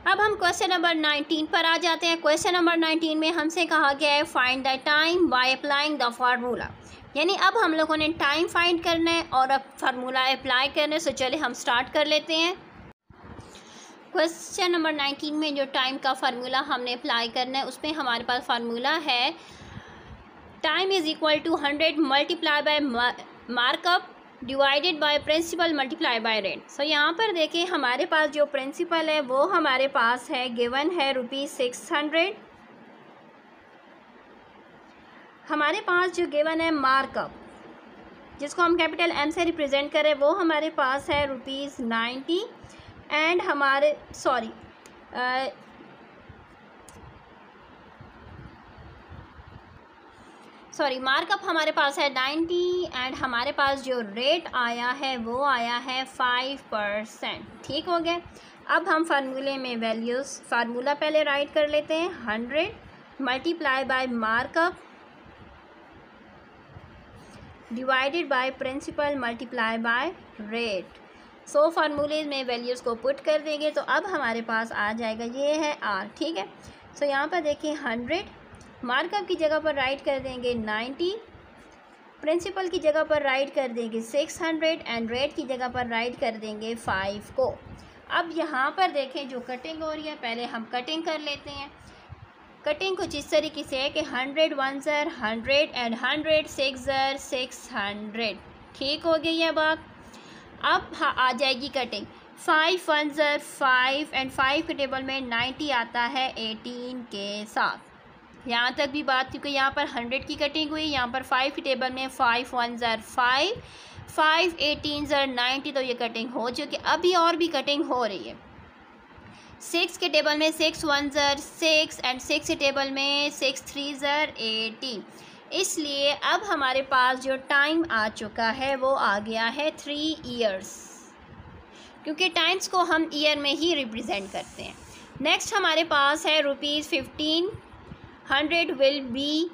अब हम question number 19 पर आ जाते हैं। क्वेश्चन नंबर 19 में हमसे कहा गया है find the time by applying the formula, यानी अब हम लोगों ने टाइम फाइंड करना है और अब फार्मूला अप्लाई करना है। सो चले हम स्टार्ट कर लेते हैं। क्वेश्चन नंबर 19 में जो टाइम का फार्मूला हमने अप्लाई करना है उसमें हमारे पास फार्मूला है time is equal to 100 multiply by markup divided by principal multiply by rate. So यहाँ पर देखें हमारे पास जो प्रिंसिपल है वो हमारे पास है गिवन है ₹600। हमारे पास जो गिवन है मार्कअप जिसको हम कैपिटल M से रिप्रेजेंट करें वो हमारे पास है ₹90 एंड हमारे मार्कअप हमारे पास है 90 एंड हमारे पास जो रेट आया है वो आया है 5%। ठीक हो गया। अब हम फार्मूले में फार्मूला पहले राइट कर लेते हैं। 100 multiply by markup divided by principal multiply by rate. So फार्मूले में वैल्यूज़ को पुट कर देंगे तो अब हमारे पास आ जाएगा ये है R। ठीक है। सो यहाँ पर देखिए 100 मार्कअप की जगह पर राइट कर देंगे 90, प्रिंसिपल की जगह पर राइट कर देंगे 600 एंड रेट की जगह पर राइट कर देंगे 5 को। अब यहाँ पर देखें जो कटिंग हो रही है पहले हम कटिंग कर लेते हैं। कटिंग कुछ इस तरीके से है कि 100 1 ज़र 100 एंड 100 6 ज़र 600। ठीक हो गई है बात। अब आ जाएगी कटिंग 5 1 ज़र 5 एंड 5 के टेबल में 90 आता है 18 के साथ। यहाँ तक भी बात, क्योंकि यहाँ पर 100 की कटिंग हुई, यहाँ पर 5 की टेबल में 5 1 ज़र 5 5 18 ज़र 90, तो ये कटिंग हो चुकी। अभी और भी कटिंग हो रही है। 6 के टेबल में 6 1 ज़र 6 एंड 6 के टेबल में 6 3 ज़र 18। इसलिए अब हमारे पास जो टाइम आ चुका है वो आ गया है 3 ईयर्स, क्योंकि टाइम्स को हम ईयर में ही रिप्रेजेंट करते हैं। नेक्स्ट हमारे पास है ₹1500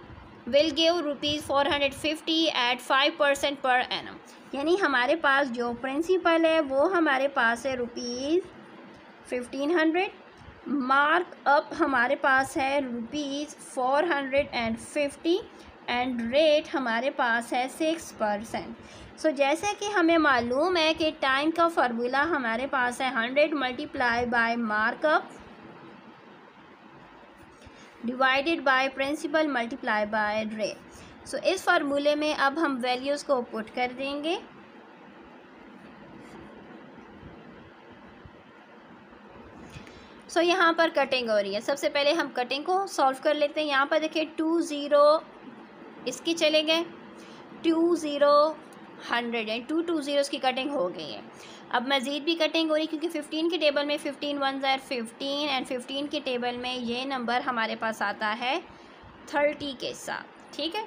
will give ₹450 at 5% per annum, यानी हमारे पास जो प्रिंसिपल है वो हमारे पास है ₹1500, मार्क अप हमारे पास है ₹450 एंड रेट हमारे पास है 6%। सो जैसे कि हमें मालूम है कि टाइम का फार्मूला हमारे पास है 100 multiply by markup divided by principal multiply by rate. So इस फार्मूले में अब हम वैल्यूज़ को पुट कर देंगे। सो यहाँ पर कटिंग हो रही है। सबसे पहले हम कटिंग को सॉल्व कर लेते हैं। यहाँ पर देखिए 2 0 इसकी चले गए, 2 0 100 एंड 2 2 ज़ीरोज़ की कटिंग हो गई है। अब मज़ीद भी कटिंग हो रही क्योंकि 15 के टेबल में 15 1 ज़र 15 एंड 15 के टेबल में ये नंबर हमारे पास आता है 30 के साथ। ठीक है।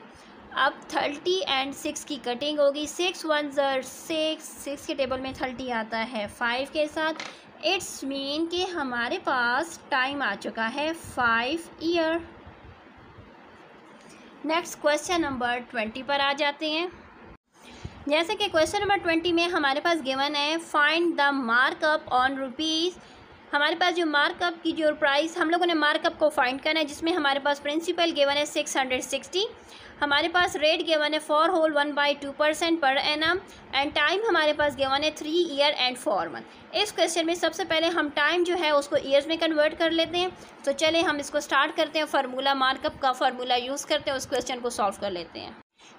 अब 30 एंड 6 की कटिंग होगी। 6 1 ज़र 6 के टेबल में 30 आता है 5 के साथ। इट्स मीन कि हमारे पास टाइम आ चुका है 5 ईयर। नेक्स्ट क्वेश्चन नंबर 20 पर आ जाते हैं। जैसे कि क्वेश्चन नंबर 20 में हमारे पास गिवन है find the markup on rupees. हमारे पास जो मार्कअप की जो प्राइस हम लोगों ने मार्कअप को फाइंड करना है, जिसमें हमारे पास प्रिंसिपल गिवन है 660, हमारे पास रेट गिवन है 4 whole 1/2% per annum and time हमारे पास गिवन है 3 ईयर एंड 4 मंथ। इस क्वेश्चन में सबसे पहले हम टाइम जो है उसको ईयर्स में कन्वर्ट कर लेते हैं। तो चले हम इसको स्टार्ट करते हैं, फार्मूला मार्कअप का फार्मूला यूज़ करते हैं, उस क्वेश्चन को सॉल्व कर लेते हैं।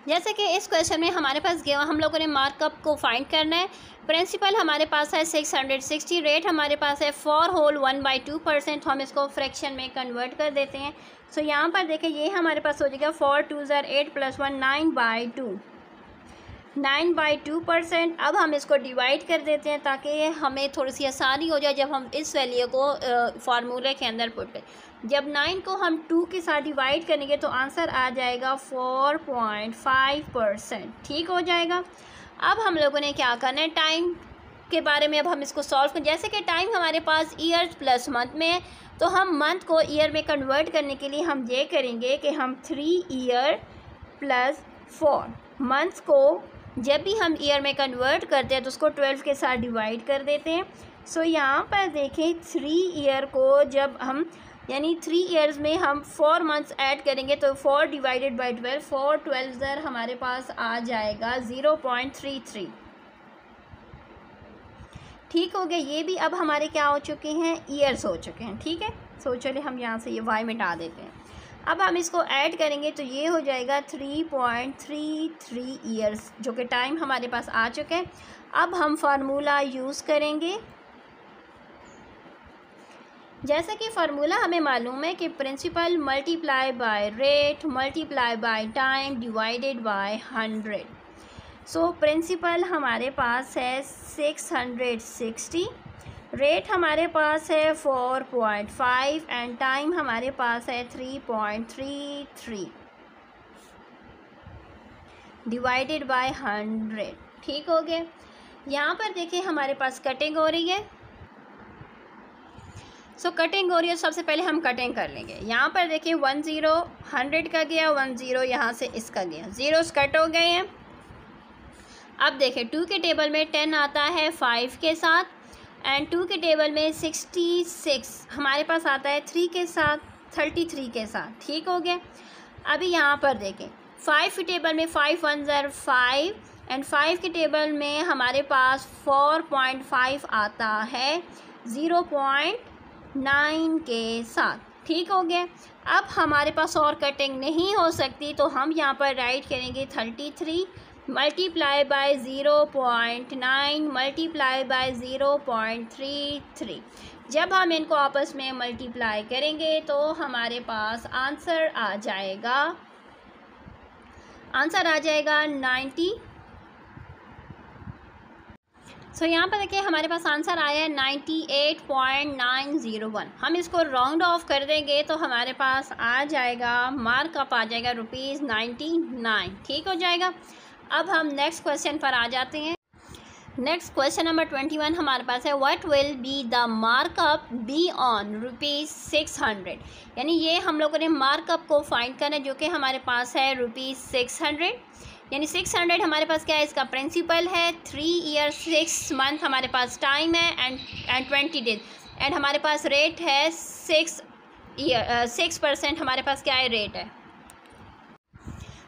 जैसे कि इस क्वेश्चन में हमारे पास हम लोगों ने मार्कअप को फाइंड करना है। प्रिंसिपल हमारे पास है 660, रेट हमारे पास है 4 होल 1/2%, तो हम इसको फ्रैक्शन में कन्वर्ट कर देते हैं। सो यहाँ पर देखें ये हमारे पास हो जाएगा 4 2 ज़र 8 + 1 9/2%। अब हम इसको डिवाइड कर देते हैं ताकि हमें थोड़ी सी आसानी हो जाए जब हम इस वैल्यू को फार्मूले के अंदर पुट करें। जब 9 को हम 2 के साथ डिवाइड करेंगे तो आंसर आ जाएगा 4.5%। ठीक हो जाएगा। अब हम लोगों ने क्या करना है टाइम के बारे में, अब हम इसको सॉल्व करें। जैसे कि टाइम हमारे पास ईयर प्लस मंथ में है, तो हम मंथ को ईयर में कन्वर्ट करने के लिए हम ये करेंगे कि हम 3 ईयर + 4 मंथ्स को जब भी हम ईयर में कन्वर्ट करते हैं तो उसको 12 के साथ डिवाइड कर देते हैं। सो यहाँ पर देखें 3 ईयर को जब हम यानी 3 ईयर्स में हम 4 मंथ्स ऐड करेंगे तो 4 डिवाइडेड बाई 12, 4 12 हमारे पास आ जाएगा 0.33। ठीक हो गया। ये भी अब हमारे क्या हो चुके हैं, ईयर्स हो चुके हैं। ठीक है, सो चलिए हम यहाँ से ये वाई मिटा देते हैं। अब हम इसको ऐड करेंगे तो ये हो जाएगा 3.33 ईयर्स, जो कि टाइम हमारे पास आ चुके हैं। अब हम फार्मूला यूज़ करेंगे। जैसे कि फार्मूला हमें मालूम है कि principal multiply by rate multiply by time divided by 100। So principal हमारे पास है 660, रेट हमारे पास है 4.5 एंड टाइम हमारे पास है 3.33 डिवाइडेड बाय 100। ठीक हो गया। यहाँ पर देखिए हमारे पास कटिंग हो रही है। सो कटिंग हो रही है, सबसे पहले हम कटिंग कर लेंगे। यहाँ पर देखिए 10 100 का गया, 10 यहाँ से इसका गया, ज़ीरोस कट हो गए हैं। अब देखें 2 के टेबल में 10 आता है 5 के साथ एंड 2 के टेबल में 66 हमारे पास आता है 3 के साथ, 33 के साथ। ठीक हो गया। अभी यहाँ पर देखें 5 के टेबल में 5 1 5 एंड 5 के टेबल में हमारे पास 4.5 आता है 0.9 के साथ। ठीक हो गया। अब हमारे पास और कटिंग नहीं हो सकती तो हम यहाँ पर राइट करेंगे 33 मल्टीप्लाई बाय 0.9 मल्टीप्लाई बाय 0.33। जब हम इनको आपस में मल्टीप्लाई करेंगे तो हमारे पास आंसर आ जाएगा 90। सो यहाँ पर देखिए हमारे पास आंसर आया है 98.901। हम इसको राउंड ऑफ कर देंगे तो हमारे पास आ जाएगा, मार्कअप आ जाएगा ₹99। ठीक हो जाएगा। अब हम नेक्स्ट क्वेश्चन पर आ जाते हैं। नेक्स्ट क्वेश्चन नंबर 21 हमारे पास है, what will be the markup be on ₹600। यानी ये हम लोगों ने मार्कअप को फाइंड करना है जो कि हमारे पास है ₹600। यानी 600 हमारे पास क्या है, इसका प्रिंसिपल है, 3 ईयर 6 मंथ हमारे पास टाइम है एंड 20 डेज एंड हमारे पास रेट है 6% हमारे पास क्या है, रेट है।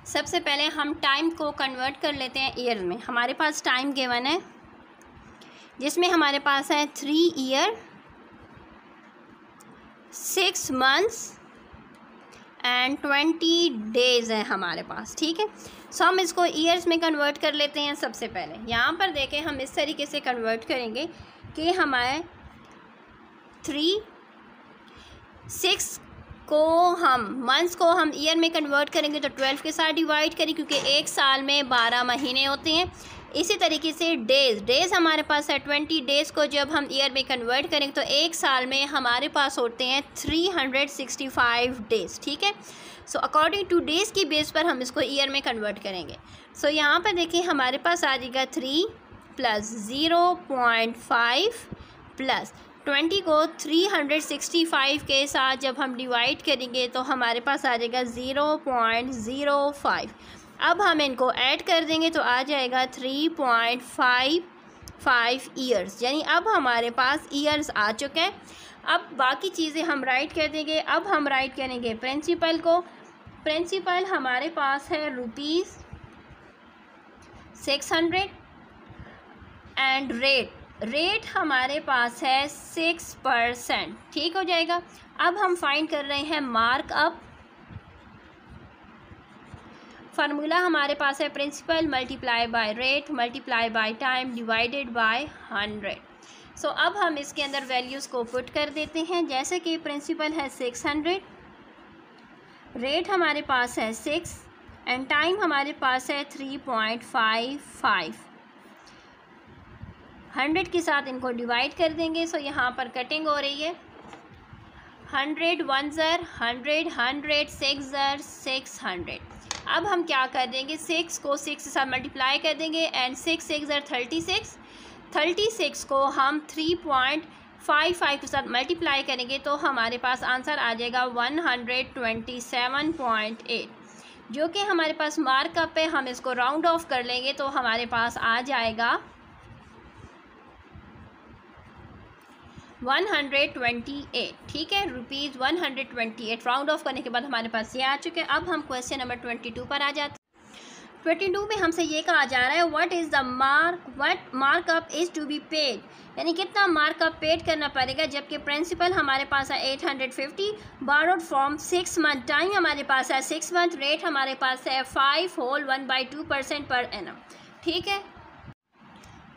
सबसे पहले हम टाइम को कन्वर्ट कर लेते हैं ईयर में। हमारे पास टाइम गिवन है जिसमें हमारे पास है 3 ईयर 6 मंथ्स एंड 20 डेज़ है हमारे पास। ठीक है। सो हम इसको ईयर्स में कन्वर्ट कर लेते हैं। सबसे पहले यहाँ पर देखें हम इस तरीके से कन्वर्ट करेंगे कि हमारे 6 को हम मंथ्स को हम ईयर में कन्वर्ट करेंगे तो 12 के साथ डिवाइड करें क्योंकि एक साल में 12 महीने होते हैं। इसी तरीके से डेज़ हमारे पास है 20 डेज़ को जब हम ईयर में कन्वर्ट करेंगे तो एक साल में हमारे पास होते हैं 365 डेज़। ठीक है। सो अकॉर्डिंग टू डेज़ की बेस पर हम इसको ईयर में कन्वर्ट करेंगे। सो यहाँ पर देखिए हमारे पास आ जाएगा 3 + 0.5 + 20 को 365 के साथ जब हम डिवाइड करेंगे तो हमारे पास आ जाएगा 0.05। अब हम इनको ऐड कर देंगे तो आ जाएगा 3.55 ईयर्स। यानी अब हमारे पास ईयर्स आ चुके हैं। अब बाकी चीज़ें हम राइट कर देंगे। अब हम राइट करेंगे प्रिंसिपल को। प्रिंसिपल हमारे पास है ₹600 एंड रेट हमारे पास है 6%। ठीक हो जाएगा। अब हम फाइंड कर रहे हैं मार्कअप। फार्मूला हमारे पास है principal multiply by rate multiply by time divided by 100। So अब हम इसके अंदर वैल्यूज़ को पुट कर देते हैं। जैसे कि प्रिंसिपल है 600, रेट हमारे पास है 6 एंड टाइम हमारे पास है 3.55। 100 के साथ इनको डिवाइड कर देंगे। सो यहाँ पर कटिंग हो रही है। 100 1 100 100 6 600। अब हम क्या कर देंगे, 6 को 6 के साथ मल्टीप्लाई कर देंगे एंड 6 6 36। 36 को हम 3.55 के साथ मल्टीप्लाई करेंगे तो हमारे पास आंसर आ जाएगा 127.8, जो कि हमारे पास मार्कअप है। हम इसको राउंड ऑफ कर लेंगे तो हमारे पास आ जाएगा 128, ठीक है, रुपीज़ 128 राउंड ऑफ करने के बाद हमारे पास ये आ चुके हैं। अब हम क्वेश्चन नंबर 22 पर आ जाते हैं। 22 में हमसे ये कहा जा रहा है what is the markup is to be paid, यानी कितना मार्कअप पेड करना पड़ेगा, जबकि प्रिंसिपल हमारे पास है 850, बारोड फॉर्म 6 मंथ, टाइम हमारे पास है 6 मंथ, रेट हमारे पास है 5 होल 1/2% पर एनम, ठीक है।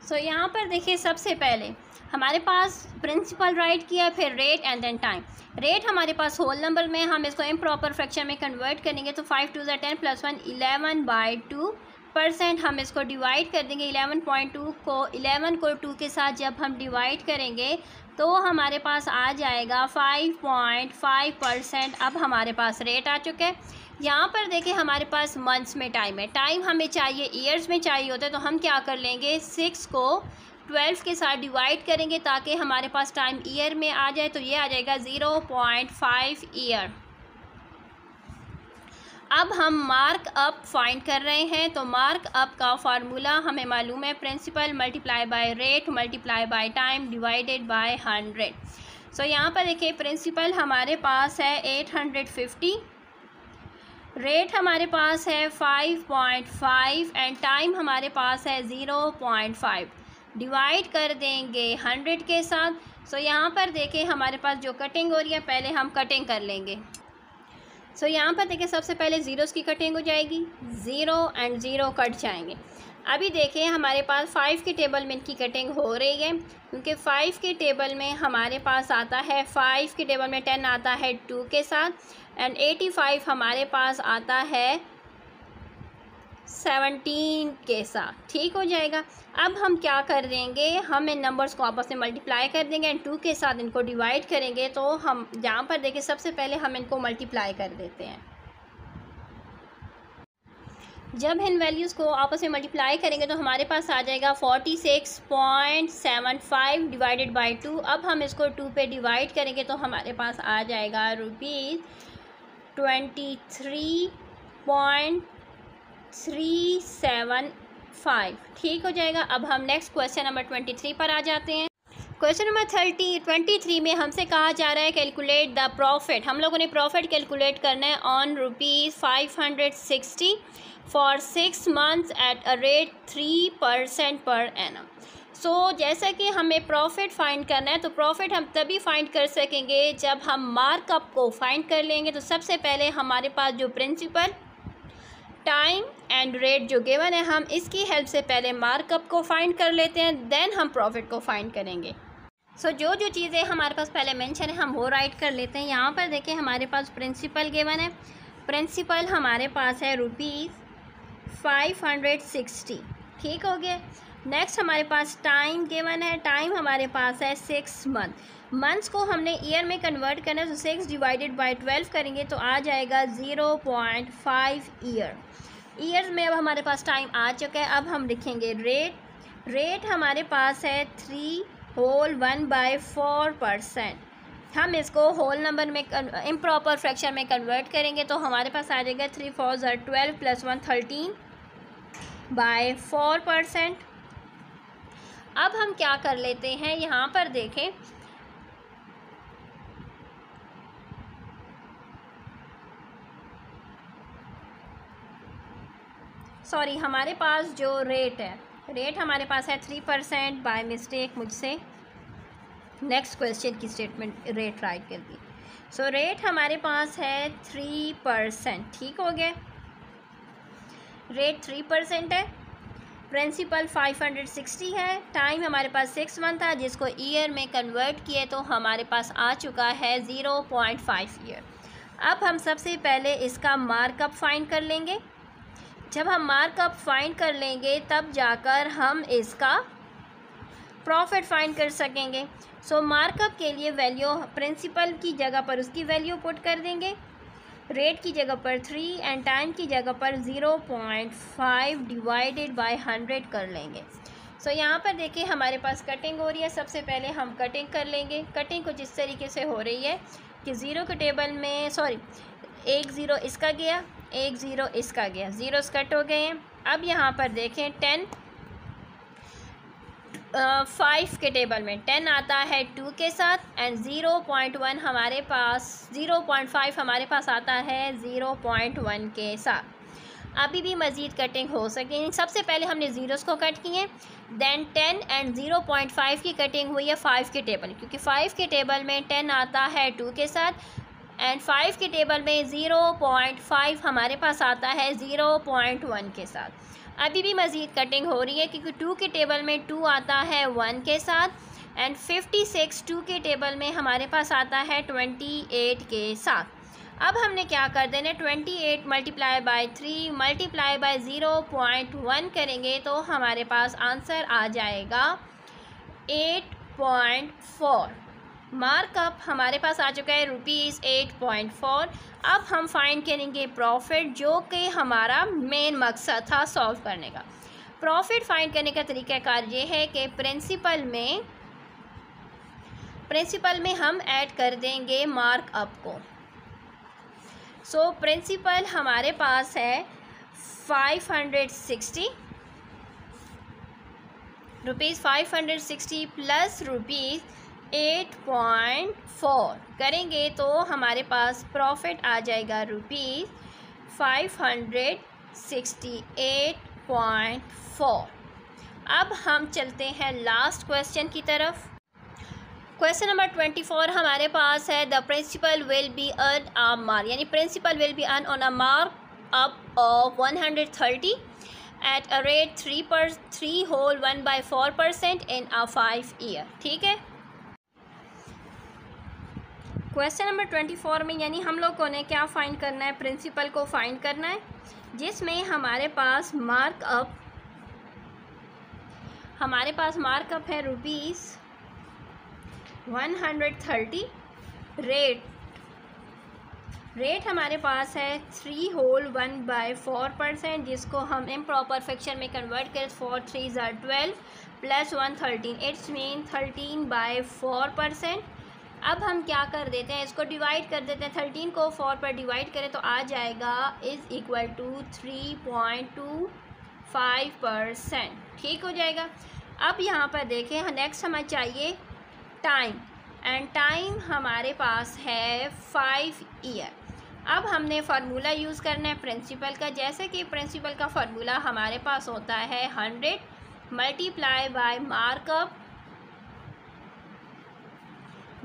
सो यहाँ पर देखिए सबसे पहले हमारे पास प्रिंसिपल राइट किया, फिर rate and then time. Rate हमारे पास होल नंबर में, हम इसको इम्प्रॉपर फ्रैक्शन में कन्वर्ट करेंगे तो 5 2 10 + 1 11/2%। हम इसको डिवाइड कर देंगे 11 को 2 के साथ जब हम डिवाइड करेंगे तो हमारे पास आ जाएगा 5.5%। अब हमारे पास रेट आ चुका है। यहाँ पर देखिए हमारे पास मंथ्स में टाइम है, टाइम हमें चाहिए ईयर्स में चाहिए होता है, तो हम क्या कर लेंगे 6 को 12 के साथ डिवाइड करेंगे ताकि हमारे पास टाइम ईयर में आ जाए, तो ये आ जाएगा 0.5 ईयर। अब हम मार्क अप फाइंड कर रहे हैं, तो मार्क अप का फार्मूला हमें मालूम है, principal multiply by rate multiply by time divided by 100। So यहाँ पर देखिए प्रिंसिपल हमारे पास है 850, रेट हमारे पास है 5.5 एंड टाइम हमारे पास है 0.5, डिवाइड कर देंगे 100 के साथ। सो यहाँ पर देखिए हमारे पास जो कटिंग हो रही है, पहले हम कटिंग कर लेंगे। सो यहाँ पर देखिए सबसे पहले ज़ीरोज़ की कटिंग हो जाएगी, 0 एंड 0 कट जाएंगे। अभी देखिए हमारे पास 5 की टेबल में इनकी कटिंग हो रही है, क्योंकि 5 की टेबल में हमारे पास आता है 5 की टेबल में 10 आता है 2 के साथ एंड 85 हमारे पास आता है 17 के साथ, ठीक हो जाएगा। अब हम क्या कर देंगे, हम इन नंबर्स को आपस में मल्टीप्लाई कर देंगे एंड 2 के साथ इनको डिवाइड करेंगे। तो हम यहाँ पर देखिए सबसे पहले हम इनको मल्टीप्लाई कर देते हैं। जब इन वैल्यूज़ को आपस में मल्टीप्लाई करेंगे तो हमारे पास आ जाएगा 46.75 डिवाइडेड बाई 2। अब हम इसको 2 पे डिवाइड करेंगे तो हमारे पास आ जाएगा रुपीज़ 23.375, ठीक हो जाएगा। अब हम नेक्स्ट क्वेश्चन नंबर 23 पर आ जाते हैं। क्वेश्चन नंबर 23 में हमसे कहा जा रहा है कैलकुलेट द प्रॉफिट। हम लोगों ने प्रॉफिट कैलकुलेट करना है on ₹560 for 6 months eight a rate 3% per annum. सो जैसा कि हमें प्रॉफिट फाइंड करना है, तो प्रॉफिट हम तभी फाइंड कर सकेंगे जब हम मार्कअप को फाइंड कर लेंगे। तो सबसे पहले हमारे पास जो प्रिंसिपल, टाइम एंड रेट जो गिवन है, हम इसकी हेल्प से पहले मार्कअप को फाइंड कर लेते हैं, देन हम प्रॉफिट को फाइंड करेंगे। सो जो चीज़ें हमारे पास पहले मेंशन है हम वो राइट कर लेते हैं। यहाँ पर देखिए हमारे पास प्रिंसिपल गिवन है, प्रिंसिपल हमारे पास है ₹560, ठीक हो गया। नेक्स्ट हमारे पास टाइम गिवन है, टाइम हमारे पास है 6 मंथ, मंथ्स को हमने ईयर में कन्वर्ट करना है, तो 6 डिवाइडेड बाई 12 करेंगे तो आ जाएगा 0.5 ईयर। ईयर्स में अब हमारे पास टाइम आ चुका है। अब हम लिखेंगे रेट, रेट हमारे पास है 3 होल 1/4%। हम इसको होल नंबर में इम्प्रॉपर फ्रैक्शन में कन्वर्ट करेंगे तो हमारे पास आ जाएगा 3 4 12 + 1 13/4%। अब हम क्या कर लेते हैं, यहाँ पर देखें सॉरी हमारे पास जो रेट है, रेट हमारे पास है 3%, बाय मिस्टेक मुझसे नेक्स्ट क्वेश्चन की स्टेटमेंट रेट राइट कर दी। सो रेट हमारे पास है 3%, ठीक हो गया, रेट 3% है। प्रिंसिपल 560 है, टाइम हमारे पास 6 मंथ था, जिसको ईयर में कन्वर्ट किए तो हमारे पास आ चुका है 0.5 ईयर। अब हम सबसे पहले इसका मार्कअप फाइंड कर लेंगे। जब हम मार्कअप फाइंड कर लेंगे तब जाकर हम इसका प्रॉफिट फाइंड कर सकेंगे। सो मार्कअप के लिए वैल्यू प्रिंसिपल की जगह पर उसकी वैल्यू पुट कर देंगे, रेट की जगह पर 3 एंड टाइम की जगह पर 0.5 डिवाइडेड बाय 100 कर लेंगे। सो यहाँ पर देखिए हमारे पास कटिंग हो रही है, सबसे पहले हम कटिंग कर लेंगे। कटिंग कुछ इस तरीके से हो रही है कि 0 के टेबल में एक 0 इसका गया, एक 0 इसका गया, ज़ीरोस कट हो गए हैं। अब यहाँ पर देखें 5 के टेबल में 10 आता है 2 के साथ एंड 0.1 हमारे पास 0.5 हमारे पास आता है 0.1 के साथ। अभी भी मज़ीद कटिंग हो सकेगी। सबसे पहले हमने ज़ीरोस को कट किए, देन 10 एंड 0.5 की कटिंग हुई है 5 के टेबल, क्योंकि 5 के टेबल में 10 आता है 2 के साथ एंड 5 के टेबल में 0.5 हमारे पास आता है 0.1 के साथ। अभी भी मज़ीद कटिंग हो रही है क्योंकि 2 के टेबल में 2 आता है 1 के साथ एंड 56 2 के टेबल में हमारे पास आता है 28 के साथ। अब हमने क्या कर देना, 28 मल्टीप्लाई बाय 3 मल्टीप्लाई बाय 0.1 करेंगे तो हमारे पास आंसर आ जाएगा 8.4। मार्कअप हमारे पास आ चुका है ₹8.4। अब हम फाइंड करेंगे प्रॉफिट, जो कि हमारा मेन मकसद था सॉल्व करने का। प्रॉफिट फाइंड करने का तरीक़ाकार ये है कि प्रिंसिपल में हम ऐड कर देंगे मार्कअप को। सो प्रिंसिपल हमारे पास है 560 प्लस ₹8.4 करेंगे तो हमारे पास प्रॉफिट आ जाएगा ₹568.4। अब हम चलते हैं लास्ट क्वेश्चन की तरफ। क्वेश्चन नंबर 24 हमारे पास है the principal will be earn a mark, यानी principal will be earn on a mark up of 130 at a rate 3 whole 1/4% in a 5 year. ठीक है, क्वेश्चन नंबर 24 में यानी हम लोग को ने क्या फाइंड करना है, प्रिंसिपल को फाइंड करना है, जिसमें हमारे पास मार्कअप है ₹130। रेट हमारे पास है 3 होल 1/4%, जिसको हम इम्प्रॉपर फ्रैक्शन में कन्वर्ट करें 4 3 are 12 प्लस 113 इट्स मीन 13/4%। अब हम क्या कर देते हैं, इसको डिवाइड कर देते हैं, 13 को 4 पर डिवाइड करें तो आ जाएगा इज़ इक्वल टू 3.25%। ठीक हो जाएगा। अब यहाँ पर देखें, नेक्स्ट हमें चाहिए टाइम, एंड टाइम हमारे पास है 5 ईयर। अब हमने फार्मूला यूज़ करना है प्रिंसिपल का, जैसे कि प्रिंसिपल का फार्मूला हमारे पास होता है 100 multiply by markup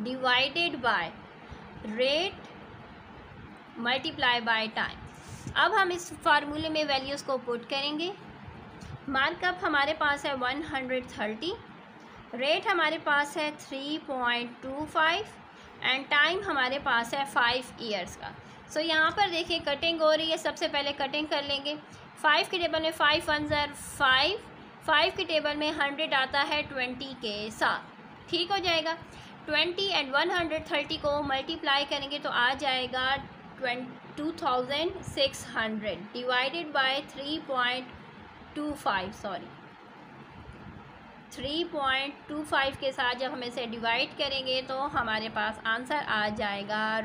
divided bye rate multiply by time. अब हम इस फार्मूले में वैल्यूज़ को पुट करेंगे। मार्कअप हमारे पास है 130, रेट हमारे पास है 3.25 एंड टाइम हमारे पास है 5 ईयर्स का। सो यहाँ पर देखिए कटिंग हो रही है, सबसे पहले कटिंग कर लेंगे। 5 के टेबल में 5 1s are 5 के टेबल में 100 आता है 20 के साथ। ठीक हो जाएगा। 20 एंड 130 को मल्टीप्लाई करेंगे तो आ जाएगा 2600 डिवाइडेड बाय 3.25 के साथ जब हम इसे डिवाइड करेंगे तो हमारे पास आंसर आ जाएगा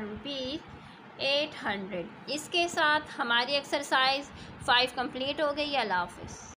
₹800। इसके साथ हमारी एक्सरसाइज 5 कंप्लीट हो गई। अल्लाह हाफ़िज़।